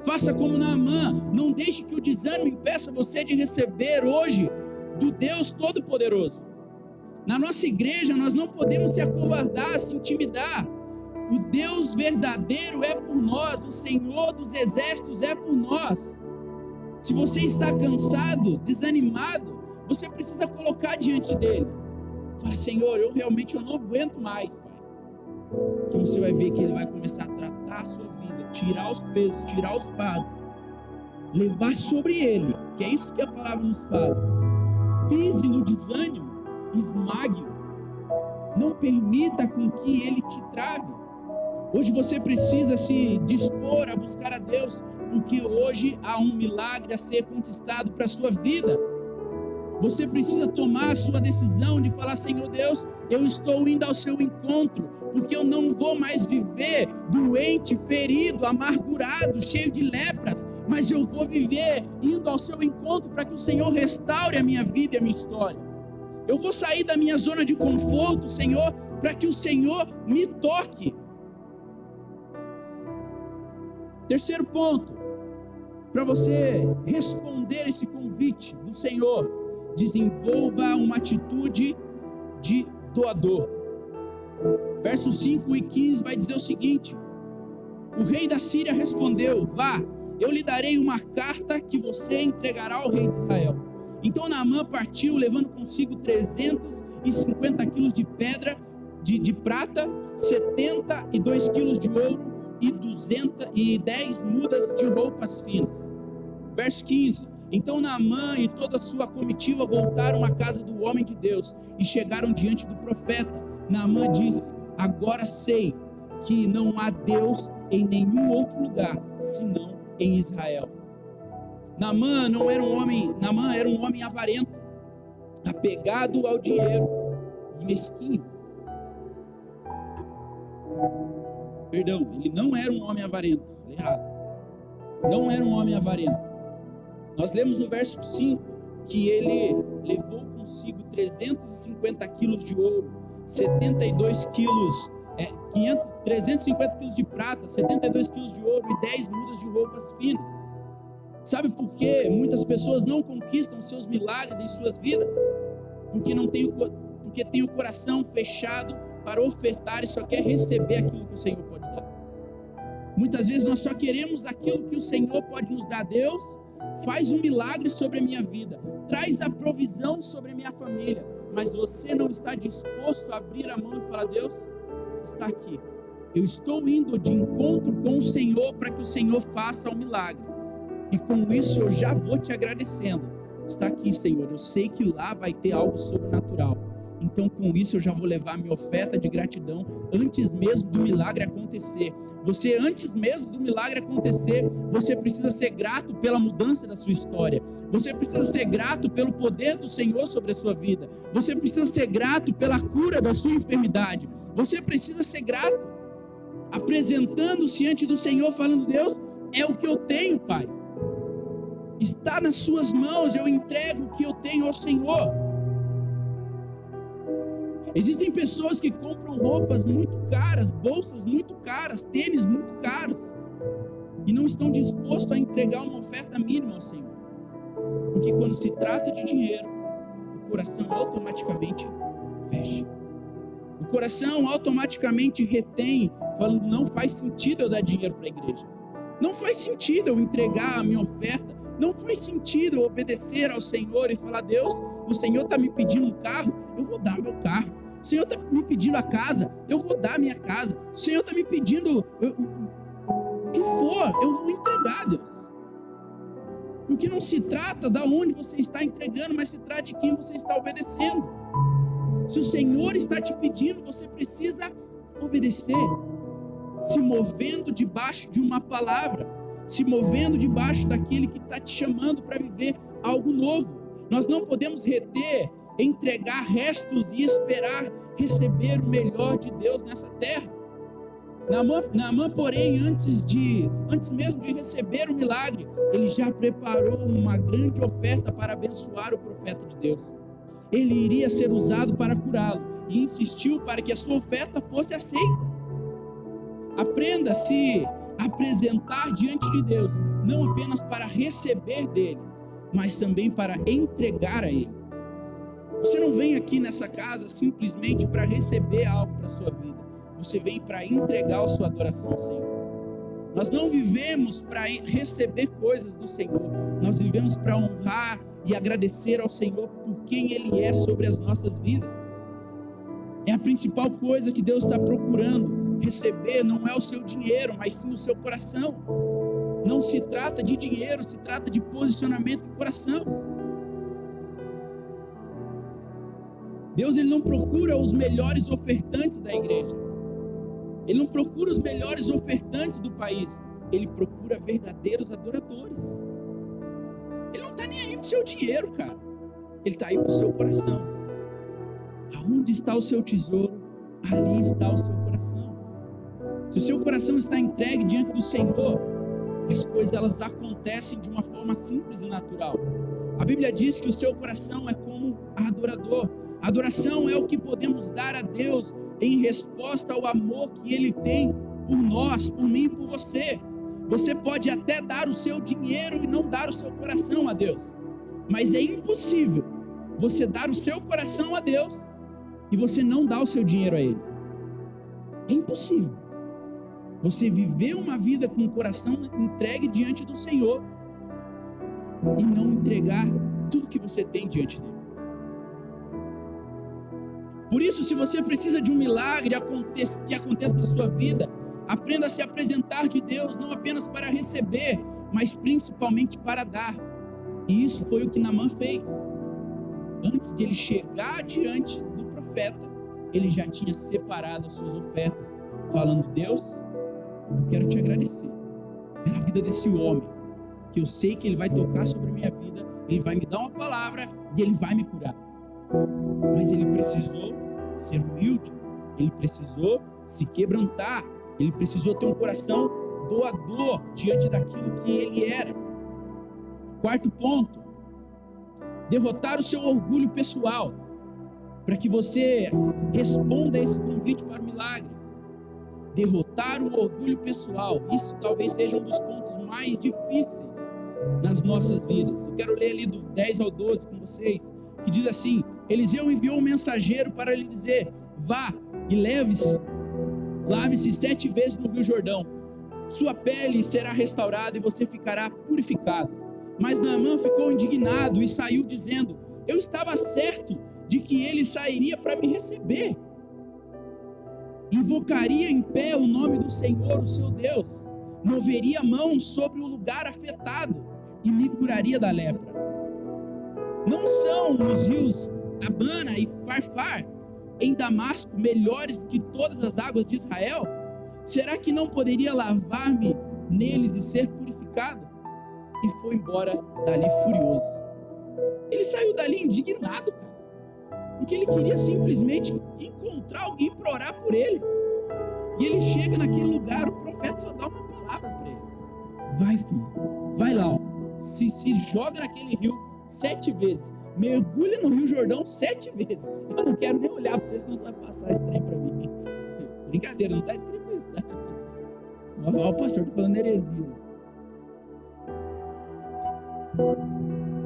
Faça como Naamã, não deixe que o desânimo impeça você de receber hoje do Deus Todo-Poderoso. Na nossa igreja nós não podemos se acovardar, se intimidar. O Deus verdadeiro é por nós, o Senhor dos exércitos é por nós. Se você está cansado, desanimado, você precisa colocar diante dele. Fala: Senhor, eu não aguento mais, Pai. Que você vai ver que Ele vai começar a tratar a sua vida, tirar os pesos, tirar os fardos, levar sobre Ele, que é isso que a palavra nos fala. Pise no desânimo, esmague-o. Não permita com que ele te trave. Hoje você precisa se dispor a buscar a Deus, porque hoje há um milagre a ser conquistado para a sua vida. Você precisa tomar a sua decisão de falar: Senhor Deus, eu estou indo ao seu encontro, porque eu não vou mais viver doente, ferido, amargurado, cheio de lepras, mas eu vou viver indo ao seu encontro para que o Senhor restaure a minha vida e a minha história. Eu vou sair da minha zona de conforto, Senhor, para que o Senhor me toque. Terceiro ponto, para você responder esse convite do Senhor: desenvolva uma atitude de doador. Versos 5 e 15 vai dizer o seguinte: o rei da Síria respondeu: vá, eu lhe darei uma carta que você entregará ao rei de Israel. Então Naamã partiu, levando consigo 350 quilos de pedra, de prata, 72 quilos de ouro e 10 mudas de roupas finas. Verso 15: então Naamã e toda a sua comitiva voltaram à casa do homem de Deus e chegaram diante do profeta. Naamã disse: agora sei que não há Deus em nenhum outro lugar, senão em Israel. Naamã era um homem avarento, apegado ao dinheiro e mesquinho. Perdão, ele não era um homem avarento, falei errado. Não era um homem avarento. Nós lemos no verso 5 que ele levou consigo 350 quilos de ouro, 72 quilos, 350 quilos de prata, 72 quilos de ouro e 10 mudas de roupas finas. Sabe por que muitas pessoas não conquistam seus milagres em suas vidas? Porque tem o coração fechado para ofertar e só quer receber aquilo que o Senhor pode dar. Muitas vezes nós só queremos aquilo que o Senhor pode nos dar. Deus, faz um milagre sobre a minha vida, traz a provisão sobre a minha família, mas você não está disposto a abrir a mão e falar: Deus, está aqui, eu estou indo de encontro com o Senhor para que o Senhor faça o milagre, e com isso eu já vou te agradecendo. Está aqui, Senhor, eu sei que lá vai ter algo sobrenatural, então com isso eu já vou levar minha oferta de gratidão antes mesmo do milagre acontecer. Você, antes mesmo do milagre acontecer, você precisa ser grato pela mudança da sua história. Você precisa ser grato pelo poder do Senhor sobre a sua vida. Você precisa ser grato pela cura da sua enfermidade. Você precisa ser grato, apresentando-se diante do Senhor, falando: Deus, é o que eu tenho, Pai. Está nas suas mãos, eu entrego o que eu tenho ao Senhor. Existem pessoas que compram roupas muito caras, bolsas muito caras, tênis muito caros, e não estão dispostos a entregar uma oferta mínima ao Senhor. Porque quando se trata de dinheiro, o coração automaticamente fecha. O coração automaticamente retém, falando: não faz sentido eu dar dinheiro para a igreja. Não faz sentido eu entregar a minha oferta. Não faz sentido eu obedecer ao Senhor e falar: Deus, o Senhor está me pedindo um carro, eu vou dar meu carro. O Senhor está me pedindo a casa, eu vou dar a minha casa. O Senhor está me pedindo o que for, eu vou entregar, Deus. Porque não se trata de onde você está entregando, mas se trata de quem você está obedecendo. Se o Senhor está te pedindo, você precisa obedecer, se movendo debaixo de uma palavra, se movendo debaixo daquele que está te chamando para viver algo novo. Nós não podemos reter, entregar restos e esperar receber o melhor de Deus nessa terra. Naamã, porém, antes mesmo de receber o milagre, ele já preparou uma grande oferta para abençoar o profeta de Deus. Ele iria ser usado para curá-lo e insistiu para que a sua oferta fosse aceita. Aprenda a se apresentar diante de Deus, não apenas para receber dele, mas também para entregar a ele. Você não vem aqui nessa casa simplesmente para receber algo para a sua vida. Você vem para entregar a sua adoração ao Senhor. Nós não vivemos para receber coisas do Senhor. Nós vivemos para honrar e agradecer ao Senhor por quem Ele é sobre as nossas vidas. É a principal coisa que Deus está procurando receber. Não é o seu dinheiro, mas sim o seu coração. Não se trata de dinheiro, se trata de posicionamento e coração. Deus, Ele não procura os melhores ofertantes da igreja. Ele não procura os melhores ofertantes do país. Ele procura verdadeiros adoradores. Ele não está nem aí pro seu dinheiro, cara. Ele está aí pro seu coração. Aonde está o seu tesouro, ali está o seu coração. Se o seu coração está entregue diante do Senhor, as coisas elas acontecem de uma forma simples e natural. A Bíblia diz que o seu coração é como adorador. A adoração é o que podemos dar a Deus em resposta ao amor que Ele tem por nós, por mim e por você. Você pode até dar o seu dinheiro e não dar o seu coração a Deus. Mas é impossível você dar o seu coração a Deus e você não dar o seu dinheiro a Ele. É impossível você viver uma vida com o coração entregue diante do Senhor e não entregar tudo que você tem diante dele. Por isso, se você precisa de um milagre que aconteça na sua vida, aprenda a se apresentar de Deus, não apenas para receber, mas principalmente para dar. E isso foi o que Naamã fez. Antes de ele chegar diante do profeta, ele já tinha separado as suas ofertas, falando: Deus, eu quero te agradecer pela vida desse homem, que eu sei que ele vai tocar sobre a minha vida, ele vai me dar uma palavra e ele vai me curar. Mas ele precisou ser humilde, ele precisou se quebrantar, ele precisou ter um coração doador diante daquilo que ele era. Quarto ponto: derrotar o seu orgulho pessoal, para que você responda a esse convite para o milagre. Derrotar o orgulho pessoal, isso talvez seja um dos pontos mais difíceis nas nossas vidas. Eu quero ler ali do 10 ao 12 com vocês, que diz assim: Eliseu enviou um mensageiro para lhe dizer: vá e lave-se 7 vezes no Rio Jordão, sua pele será restaurada e você ficará purificado. Mas Naamã ficou indignado e saiu dizendo: eu estava certo de que ele sairia para me receber, invocaria em pé o nome do Senhor, o seu Deus, moveria a mão sobre o lugar afetado e me curaria da lepra. Não são os rios Abana e Farfar em Damasco melhores que todas as águas de Israel? Será que não poderia lavar-me neles e ser purificado? E foi embora dali furioso. Ele saiu dali indignado, cara, porque ele queria simplesmente encontrar alguém para orar por ele. E ele chega naquele lugar, o profeta só dá uma palavra para ele: vai, filho, vai lá, ó. Se joga naquele rio 7 vezes, mergulha no Rio Jordão 7 vezes. Eu não quero nem olhar para você, senão você vai passar esse trem para mim. Brincadeira, não está escrito isso, tá? Você vai falar: o pastor está falando heresia.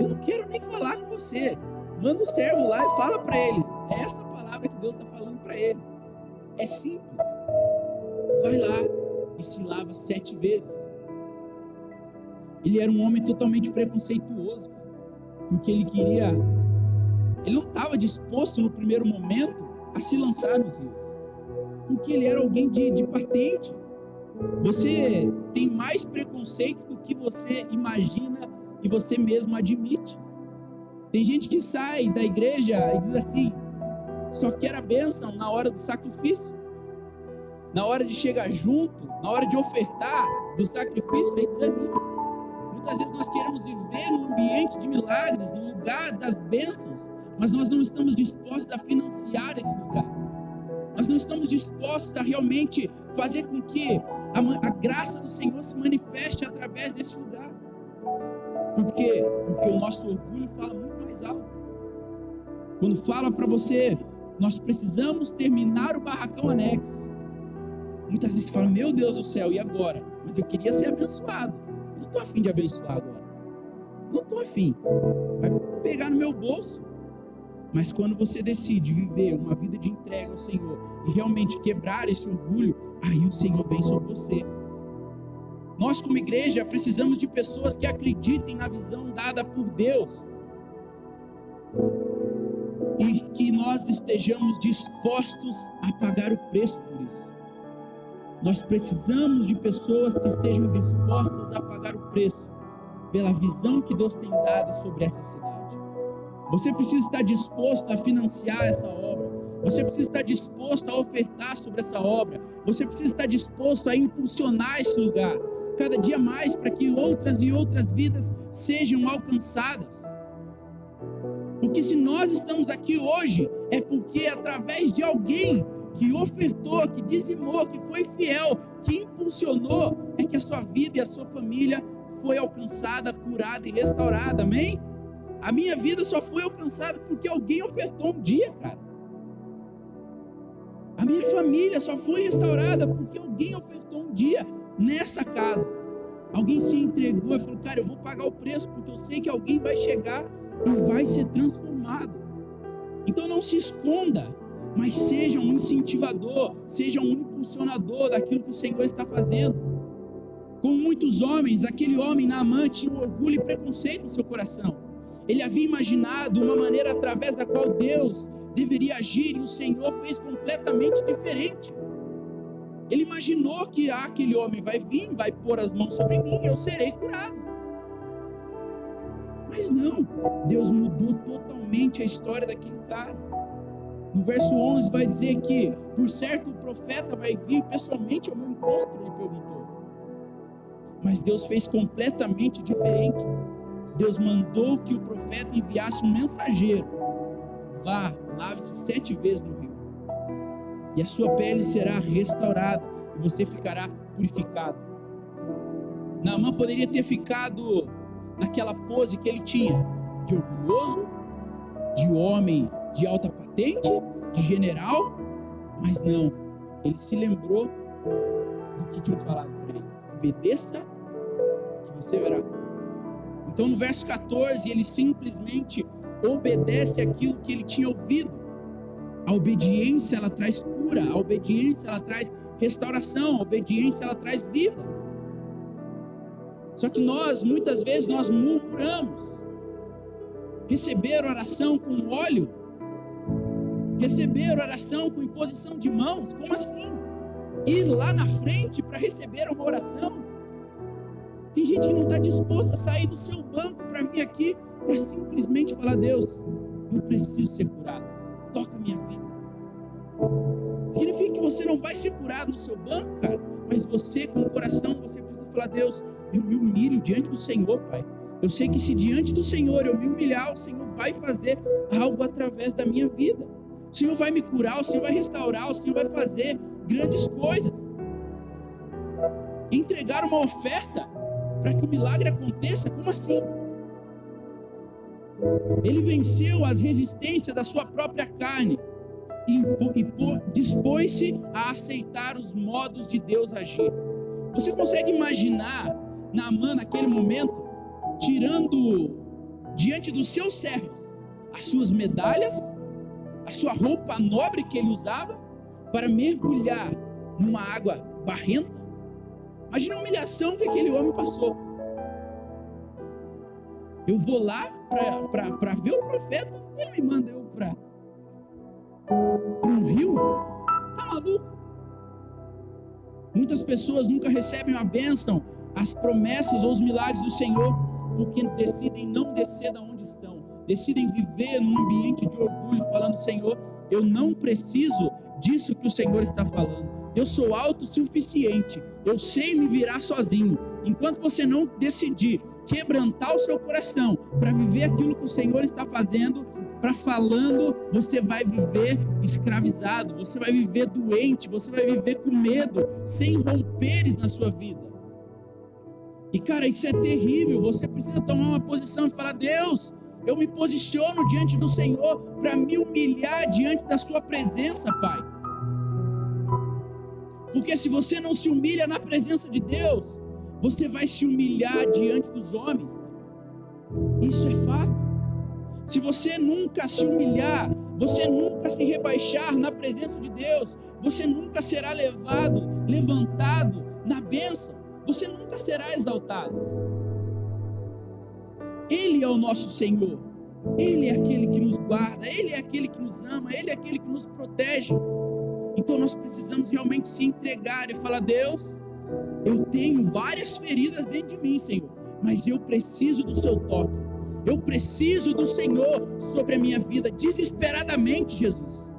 Eu não quero nem falar com você. Manda o servo lá e fala para ele. É essa palavra que Deus está falando para ele. É simples. Vai lá e se lava 7 vezes. Ele era um homem totalmente preconceituoso, cara, porque ele não estava disposto no primeiro momento a se lançar nos rios, porque ele era alguém de patente. Você tem mais preconceitos do que você imagina e você mesmo admite. Tem gente que sai da igreja e diz assim: só quer a bênção na hora do sacrifício, na hora de chegar junto, na hora de ofertar do sacrifício, aí desanima. Muitas vezes nós queremos viver num ambiente de milagres, no lugar das bênçãos, mas nós não estamos dispostos a financiar esse lugar. Nós não estamos dispostos a realmente fazer com que a graça do Senhor se manifeste através desse lugar. Por quê? Porque o nosso orgulho fala muito mais alto. Quando fala para você: nós precisamos terminar o barracão anexo. Muitas vezes você fala: meu Deus do céu, e agora? Mas eu queria ser abençoado. Eu não estou afim de abençoar agora. Não estou afim. Vai pegar no meu bolso. Mas quando você decide viver uma vida de entrega ao Senhor e realmente quebrar esse orgulho, aí o Senhor vem sobre você. Nós, como igreja, precisamos de pessoas que acreditem na visão dada por Deus e que nós estejamos dispostos a pagar o preço por isso. Nós precisamos de pessoas que estejam dispostas a pagar o preço pela visão que Deus tem dado sobre essa cidade. Você precisa estar disposto a financiar essa obra. Você precisa estar disposto a ofertar sobre essa obra. Você precisa estar disposto a impulsionar esse lugar cada dia mais, para que outras e outras vidas sejam alcançadas. Porque se nós estamos aqui hoje, é porque através de alguém que ofertou, que dizimou, que foi fiel, que impulsionou, é que a sua vida e a sua família foi alcançada, curada e restaurada, amém? A minha vida só foi alcançada porque alguém ofertou um dia, cara. A minha família só foi restaurada porque alguém ofertou um dia nessa casa. Alguém se entregou e falou: cara, eu vou pagar o preço porque eu sei que alguém vai chegar e vai ser transformado. Então não se esconda, mas seja um incentivador, seja um impulsionador daquilo que o Senhor está fazendo. Como muitos homens, aquele homem Naamã tinha orgulho e preconceito no seu coração. Ele havia imaginado uma maneira através da qual Deus deveria agir, e o Senhor fez completamente diferente. Ele imaginou que aquele homem vai vir, vai pôr as mãos sobre mim e eu serei curado. Mas não, Deus mudou totalmente a história daquele cara. No verso 11 vai dizer que, por certo, o profeta vai vir pessoalmente ao meu encontro, ele perguntou. Mas Deus fez completamente diferente. Deus mandou que o profeta enviasse um mensageiro. Vá, lave-se 7 vezes no rio, e a sua pele será restaurada, e você ficará purificado. Naamã poderia ter ficado naquela pose que ele tinha, de orgulhoso, de homem de alta patente, de general, mas não, ele se lembrou do que tinham falado para ele: obedeça, que você verá. Então no verso 14, ele simplesmente obedece aquilo que ele tinha ouvido. A obediência, ela traz cura, a obediência, ela traz restauração, a obediência, ela traz vida. Só que muitas vezes, nós murmuramos. Receber oração com óleo, receber oração com imposição de mãos, como assim? Ir lá na frente para receber uma oração? Tem gente que não está disposta a sair do seu banco para vir aqui, para simplesmente falar: Deus, eu preciso ser curado, toca a minha vida. Significa que você não vai ser curado no seu banco, cara. Mas você, com o coração, você precisa falar: Deus, eu me humilho diante do Senhor, Pai. Eu sei que se diante do Senhor eu me humilhar, o Senhor vai fazer algo através da minha vida. O Senhor vai me curar, o Senhor vai restaurar, o Senhor vai fazer grandes coisas. Entregar uma oferta para que o milagre aconteça? Como assim? Ele venceu as resistências da sua própria carne e dispôs-se a aceitar os modos de Deus agir. Você consegue imaginar Naamã naquele momento tirando diante dos seus servos as suas medalhas, a sua roupa nobre que ele usava, para mergulhar numa água barrenta? Imagina a humilhação que aquele homem passou. Eu vou lá para ver o profeta, ele me manda eu para um rio? Tá maluco? Muitas pessoas nunca recebem a bênção, as promessas ou os milagres do Senhor, porque decidem não descer da onde estão, decidem viver num ambiente de orgulho, falando: Senhor, eu não preciso disso que o Senhor está falando, eu sou autossuficiente, eu sei me virar sozinho. Enquanto você não decidir quebrantar o seu coração para viver aquilo que o Senhor está fazendo, você vai viver escravizado, você vai viver doente, você vai viver com medo, sem romperes na sua vida. E cara, isso é terrível. Você precisa tomar uma posição e falar: Deus, eu me posiciono diante do Senhor para me humilhar diante da sua presença, Pai. Porque se você não se humilha na presença de Deus, você vai se humilhar diante dos homens. Isso é fato. Se você nunca se humilhar, você nunca se rebaixar na presença de Deus, você nunca será levantado na bênção, você nunca será exaltado. Ele é o nosso Senhor, Ele é aquele que nos guarda, Ele é aquele que nos ama, Ele é aquele que nos protege. Então nós precisamos realmente se entregar e falar: Deus, eu tenho várias feridas dentro de mim, Senhor, mas eu preciso do seu toque. Eu preciso do Senhor sobre a minha vida, desesperadamente, Jesus.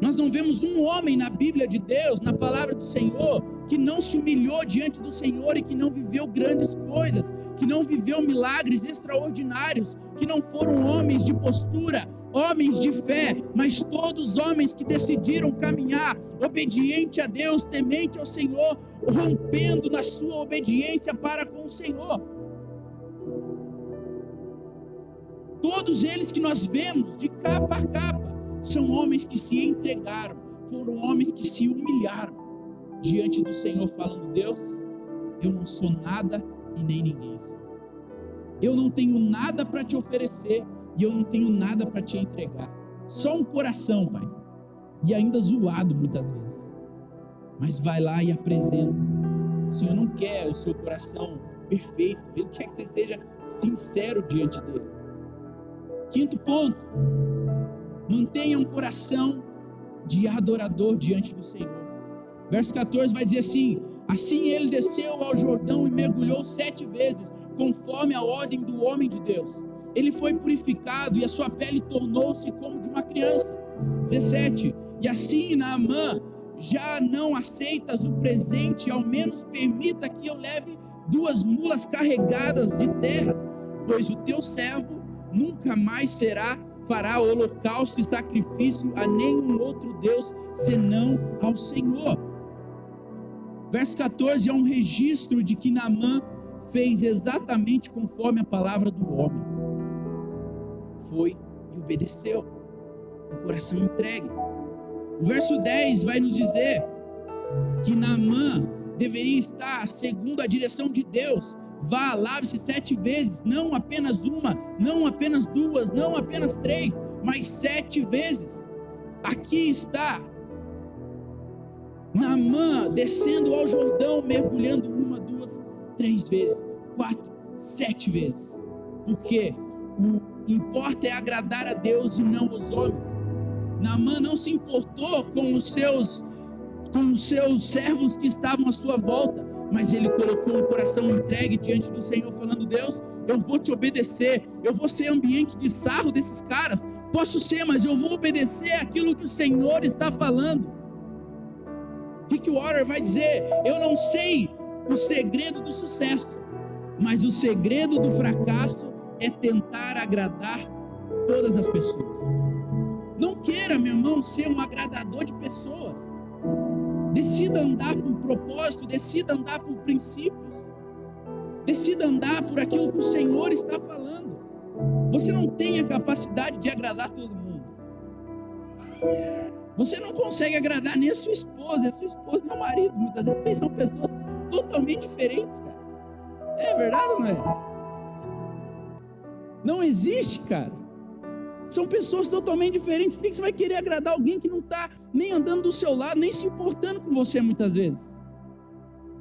Nós não vemos um homem na Bíblia de Deus, na palavra do Senhor, que não se humilhou diante do Senhor e que não viveu grandes coisas, que não viveu milagres extraordinários, que não foram homens de postura, homens de fé, mas todos homens que decidiram caminhar obediente a Deus, temente ao Senhor, rompendo na sua obediência para com o Senhor. Todos eles que nós vemos de capa a capa são homens que se entregaram, foram homens que se humilharam diante do Senhor, falando: Deus, eu não sou nada e nem ninguém, Senhor. Eu não tenho nada para te oferecer e eu não tenho nada para te entregar. Só um coração, Pai, e ainda zoado muitas vezes. Mas vai lá e apresenta. O Senhor não quer o seu coração perfeito, Ele quer que você seja sincero diante dEle. Quinto ponto: mantenha um coração de adorador diante do Senhor. Verso 14 vai dizer assim: assim ele desceu ao Jordão e mergulhou 7 vezes, conforme a ordem do homem de Deus. Ele foi purificado e a sua pele tornou-se como de uma criança. 17: e assim, Naamã, já não aceitas o presente, ao menos permita que eu leve 2 mulas carregadas de terra, pois o teu servo nunca mais fará holocausto e sacrifício a nenhum outro Deus, senão ao Senhor. Verso 14 é um registro de que Naamã fez exatamente conforme a palavra do homem. Foi e obedeceu, um coração entregue. O verso 10 vai nos dizer que Naamã deveria estar segundo a direção de Deus. Vá, lave-se 7 vezes, não apenas uma, não apenas 2, não apenas 3, mas 7 vezes. Aqui está Naamã descendo ao Jordão, mergulhando 1, 2, 3 vezes, 4, 7 vezes. Porque o importa é agradar a Deus e não os homens. Naamã não se importou com os seus com os seus servos que estavam à sua volta, mas ele colocou um coração entregue diante do Senhor, falando: Deus, eu vou te obedecer, eu vou ser ambiente de sarro desses caras, posso ser, mas eu vou obedecer aquilo que o Senhor está falando. Rick Warren vai dizer: eu não sei o segredo do sucesso, mas o segredo do fracasso é tentar agradar todas as pessoas. Não queira, meu irmão, ser um agradador de pessoas. Decida andar por propósito, decida andar por princípios, decida andar por aquilo que o Senhor está falando. Você não tem a capacidade de agradar todo mundo. Você não consegue agradar nem a sua esposa nem o marido. Muitas vezes vocês são pessoas totalmente diferentes, cara. É verdade ou não é? Não existe, cara. São pessoas totalmente diferentes. Por que você vai querer agradar alguém que não está nem andando do seu lado, nem se importando com você muitas vezes?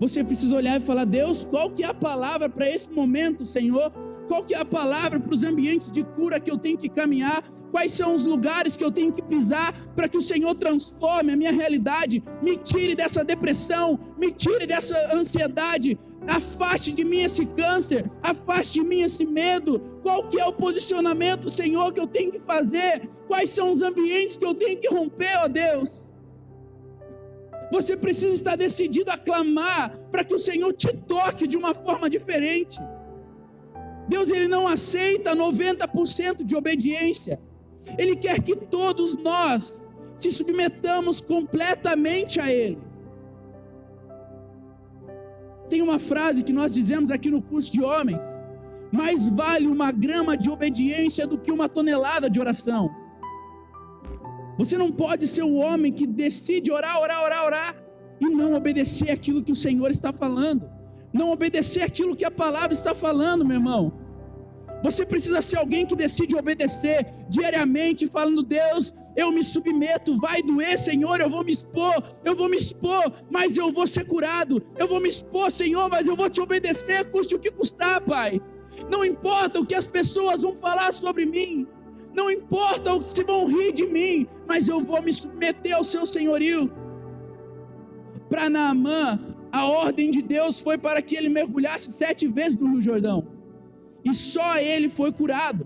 Você precisa olhar e falar: Deus, qual que é a palavra para esse momento, Senhor? Qual que é a palavra para os ambientes de cura que eu tenho que caminhar? Quais são os lugares que eu tenho que pisar para que o Senhor transforme a minha realidade? Me tire dessa depressão, me tire dessa ansiedade, afaste de mim esse câncer, afaste de mim esse medo. Qual que é o posicionamento, Senhor, que eu tenho que fazer? Quais são os ambientes que eu tenho que romper, ó Deus? Você precisa estar decidido a clamar para que o Senhor te toque de uma forma diferente. Deus, Ele não aceita 90% de obediência. Ele quer que todos nós se submetamos completamente a Ele. Tem uma frase que nós dizemos aqui no curso de homens: mais vale uma grama de obediência do que uma tonelada de oração. Você não pode ser o homem que decide orar e não obedecer aquilo que o Senhor está falando, não obedecer aquilo que a palavra está falando, meu irmão. Você precisa ser alguém que decide obedecer diariamente, falando: Deus, eu me submeto, vai doer, Senhor, eu vou me expor, mas eu vou ser curado. Eu vou me expor, Senhor, mas eu vou te obedecer, custe o que custar, Pai. Não importa o que as pessoas vão falar sobre mim, não importa se vão rir de mim, mas eu vou me submeter ao seu senhorio. Para Naamã, a ordem de Deus foi para que ele mergulhasse 7 vezes no Rio Jordão, e só ele foi curado.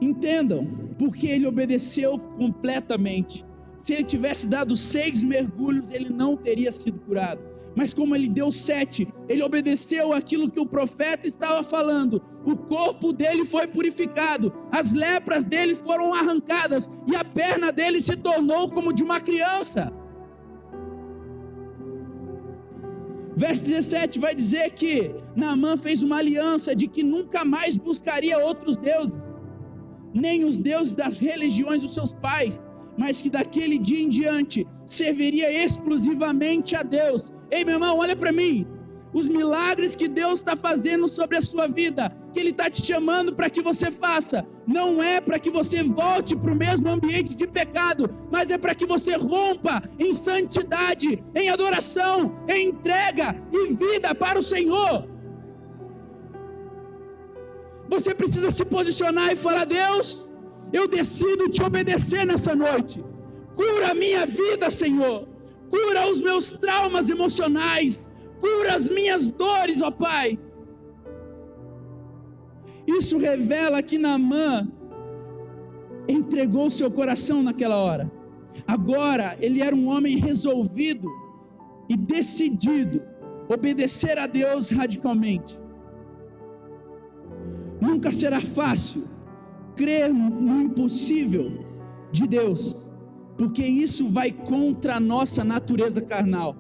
Entendam, porque ele obedeceu completamente. Se ele tivesse dado 6 mergulhos, ele não teria sido curado. Mas como ele deu 7, ele obedeceu aquilo que o profeta estava falando. O corpo dele foi purificado, as lepras dele foram arrancadas, e a perna dele se tornou como de uma criança. Verso 17 vai dizer que Naamã fez uma aliança de que nunca mais buscaria outros deuses, nem os deuses das religiões dos seus pais, mas que daquele dia em diante serviria exclusivamente a Deus. Ei, meu irmão, olha para mim. Os milagres que Deus está fazendo sobre a sua vida, que Ele está te chamando para que você faça, não é para que você volte para o mesmo ambiente de pecado, mas é para que você rompa em santidade, em adoração, em entrega e vida para o Senhor. Você precisa se posicionar e falar: Deus, eu decido te obedecer nessa noite. Cura a minha vida, Senhor. Cura os meus traumas emocionais. Cura as minhas dores, ó Pai. Isso revela que Naamã entregou seu coração naquela hora. Agora ele era um homem resolvido e decidido obedecer a Deus radicalmente. Nunca será fácil crer no impossível de Deus, porque isso vai contra a nossa natureza carnal.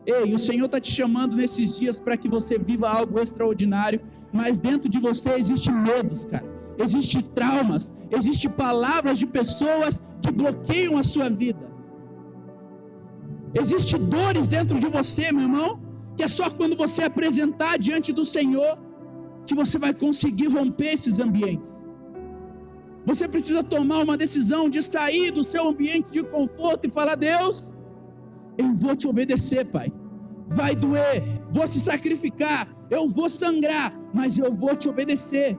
Ei, o Senhor está te chamando nesses dias para que você viva algo extraordinário, mas dentro de você existe medos, cara, existe traumas, existe palavras de pessoas que bloqueiam a sua vida, existe dores dentro de você, meu irmão, que é só quando você apresentar diante do Senhor que você vai conseguir romper esses ambientes. Você precisa tomar uma decisão de sair do seu ambiente de conforto e falar: Deus, eu vou te obedecer, Pai. Vai doer, vou se sacrificar, eu vou sangrar, mas eu vou te obedecer.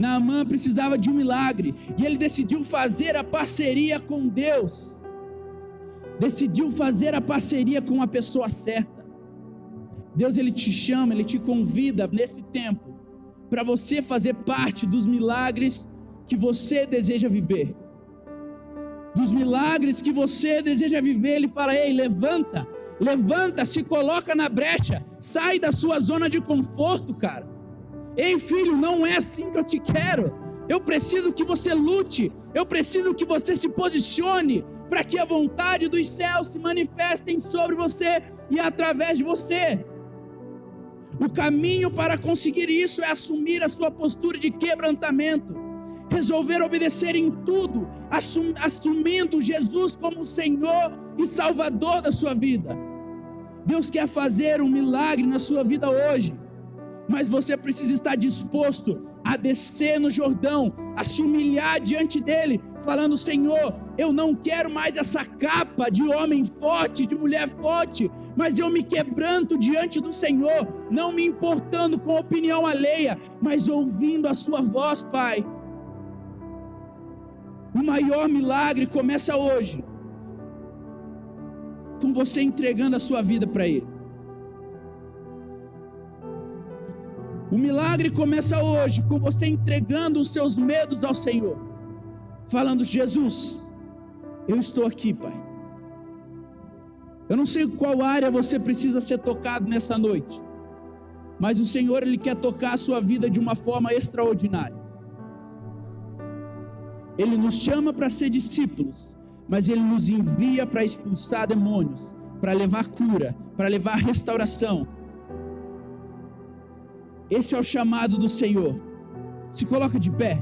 Naamã precisava de um milagre, e ele decidiu fazer a parceria com Deus. Decidiu fazer a parceria com a pessoa certa. Deus, Ele te chama, Ele te convida nesse tempo, para você fazer parte dos milagres que você deseja viver. Dos milagres que você deseja viver, Ele fala: ei, levanta, levanta, se coloca na brecha, sai da sua zona de conforto, cara. Ei, filho, não é assim que eu te quero. Eu preciso que você lute, eu preciso que você se posicione, para que a vontade dos céus se manifestem sobre você e através de você. O caminho para conseguir isso é assumir a sua postura de quebrantamento, resolver obedecer em tudo, assumindo Jesus como Senhor e Salvador da sua vida. Deus quer fazer um milagre na sua vida hoje, mas você precisa estar disposto a descer no Jordão, a se humilhar diante dele, falando: Senhor, eu não quero mais essa capa de homem forte, de mulher forte, mas eu me quebranto diante do Senhor, não me importando com a opinião alheia, mas ouvindo a sua voz, Pai. O maior milagre começa hoje, com você entregando a sua vida para Ele. O milagre começa hoje com você entregando os seus medos ao Senhor, falando: Jesus, eu estou aqui, Pai. Eu não sei qual área você precisa ser tocado nessa noite, mas o Senhor, Ele quer tocar a sua vida de uma forma extraordinária. Ele nos chama para ser discípulos, mas Ele nos envia para expulsar demônios, para levar cura, para levar restauração. Esse é o chamado do Senhor. Se coloca de pé.